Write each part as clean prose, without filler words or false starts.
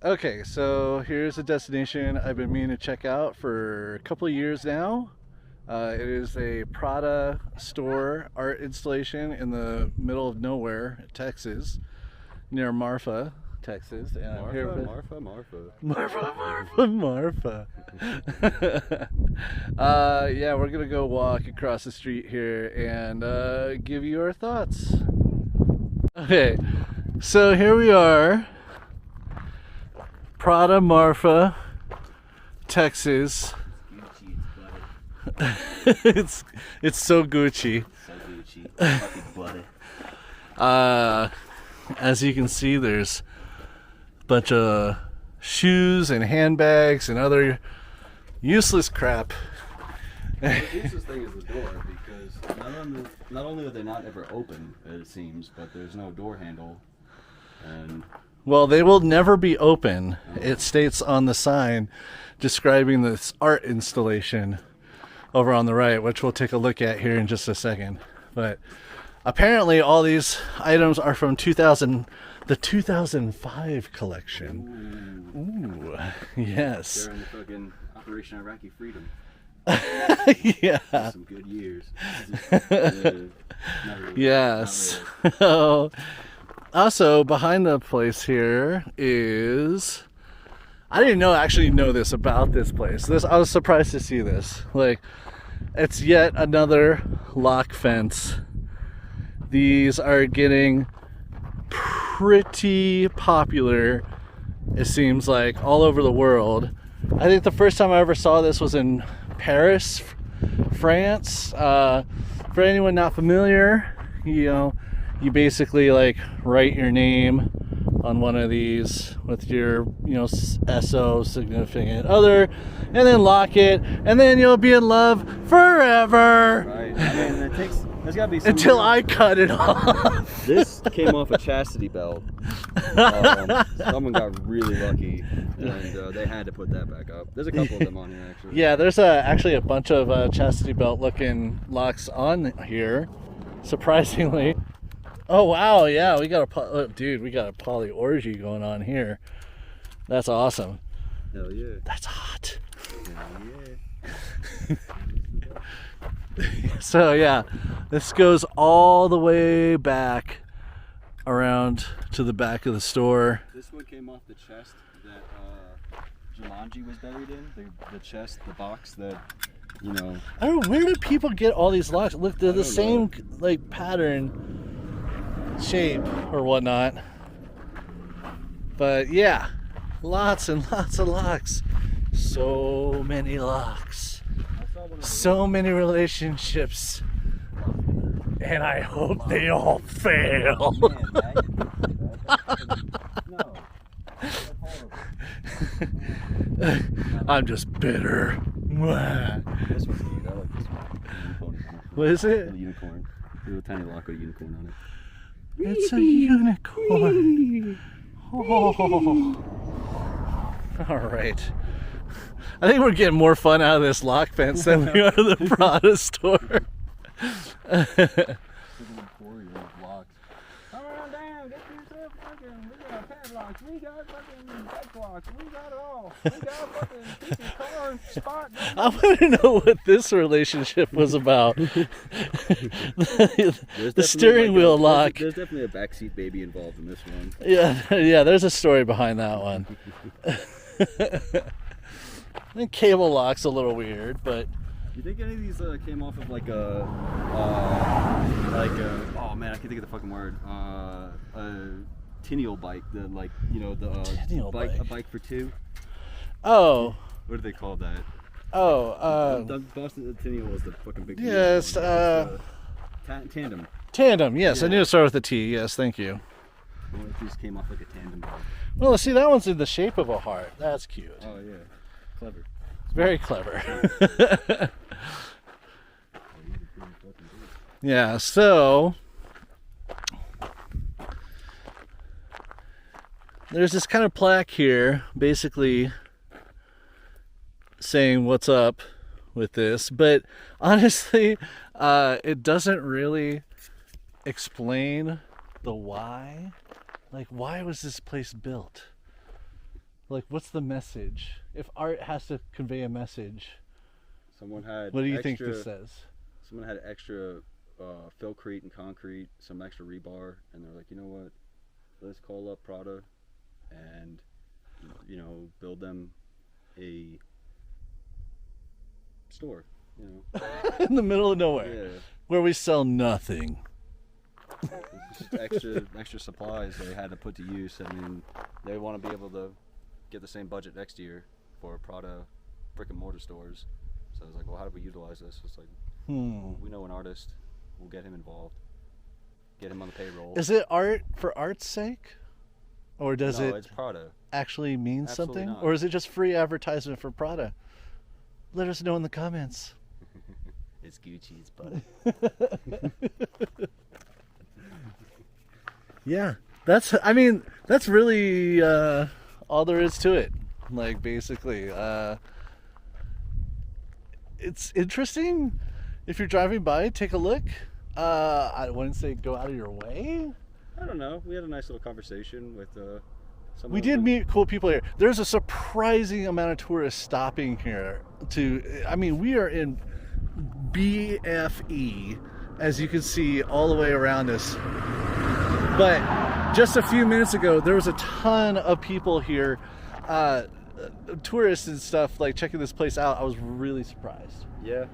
Okay, so here's a destination I've been meaning to check out for a couple of years now. It is a Prada store art installation in the middle of nowhere, Texas, near Marfa, Texas. And I'm here Marfa, with Marfa, Marfa. Marfa. Yeah, we're gonna go walk across the street here and give you our thoughts. Okay, so here we are, Prada Marfa, Texas. Gucci, it's it's so Gucci. so Gucci. Fucking bloody. Uh, as you can see, there's a bunch of shoes and handbags and other useless crap. The easiest thing is the door because not only are they not ever open, it seems, but there's no door handle, and Well, they will never be open. It states on the sign describing this art installation over on the right, which we'll take a look at here in just a second. But apparently all these items are from the 2005 collection. Ooh, yes. they're in the fucking Operation Iraqi Freedom. Yeah. Some good years. Not really, Yes. not really. Also, behind the place here is, I didn't actually know this about this place. I was surprised to see this. Like, it's yet another lock fence. These are getting pretty popular, it seems like, all over the world. I think the first time I ever saw this was in Paris, France. For anyone not familiar, you basically like write your name on one of these with your, SO, significant other, and then lock it, and then you'll be in love forever. Right. I mean, there's gotta be some Until I cut it off. This came off a chastity belt. Someone got really lucky, and they had to put that back up. There's a couple of them on here, actually. Yeah, there's actually a bunch of chastity belt looking locks on here, surprisingly. Oh wow, yeah, we got we got a poly orgy going on here. That's awesome. Hell yeah. That's hot. Hell yeah. So yeah, this goes all the way back around to the back of the store. This one came off the chest that Jumanji was buried in. The chest, the box that, I don't know, where do people get all these locks? Look, they're the same like pattern, shape or whatnot. But yeah, lots and lots of locks. So many locks. So many relationships. And I hope they all fail. I'm just bitter. This one's neat. I like this one. What is it? A unicorn. There's a tiny lock with a unicorn on it. It's a unicorn. Oh. All right. I think we're getting more fun out of this lock fence than we are the Prada store. Come on down, get yourself fucking. We got padlocks, we got fucking deck locks, we got it all. We got fucking piece of car spot. I want to know what this relationship was about. The steering wheel lock. There's definitely a backseat baby involved in this one. Yeah, there's a story behind that one. I think cable lock's a little weird, but You think any of these came off of like a, oh man, I can't think of the fucking word. A Tinial bike, the Tinial bike, bike. a bike for two. oh, What do they call that? oh, Boston Tinial was the fucking big. yes, tandem. tandem. Yes, I Yeah. knew it started with a T. Yes, thank you. What if these came off like a tandem bike? Well, see, that one's in the shape of a heart. That's cute. Oh yeah, clever. Very clever. Yeah, so there's this kind of plaque here basically saying what's up with this, but honestly, it doesn't really explain the why. Like, why was this place built? Like, what's the message? If art has to convey a message, Someone had what do you extra, think this says? Someone had extra Philcrete and concrete, some extra rebar, and they're like, you know what? Let's call up Prada and, you know, build them a store, you know. In the middle of nowhere, Yeah. where we sell nothing. It's just extra supplies they had to put to use. I mean, they want to be able to get the same budget next year for Prada brick and mortar stores. So I was like, well, how do we utilize this? It's like, we know an artist, we'll get him involved, get him on the payroll. Is it art for art's sake? Or does No, it it's Prada. actually mean Absolutely something? not. Or is it just free advertisement for Prada? Let us know in the comments. It's Gucci's, but Yeah, that's really all there is to it. Like, basically, it's interesting. If you're driving by, take a look. I wouldn't say go out of your way. I don't know. We had a nice little conversation with some. We did meet cool people here. There's a surprising amount of tourists stopping here we are in BFE, as you can see all the way around us. But just a few minutes ago, there was a ton of people here, tourists and stuff, like checking this place out. I was really surprised. Yeah.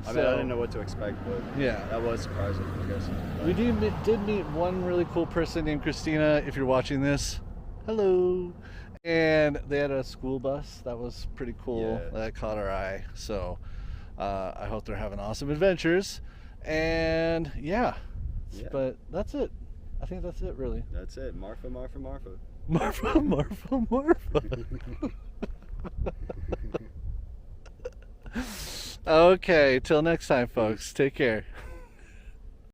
I mean, I didn't know what to expect, but Yeah. that was surprising, I guess. We did meet one really cool person named Christina. If you're watching this, hello. And they had a school bus that was pretty cool. Yeah. That caught our eye. So I hope they're having awesome adventures. And yeah, but that's it. I think that's it, really. That's it. Marfa, Marfa, Marfa. Marfa, Marfa, Marfa. Okay, till next time, folks. Take care.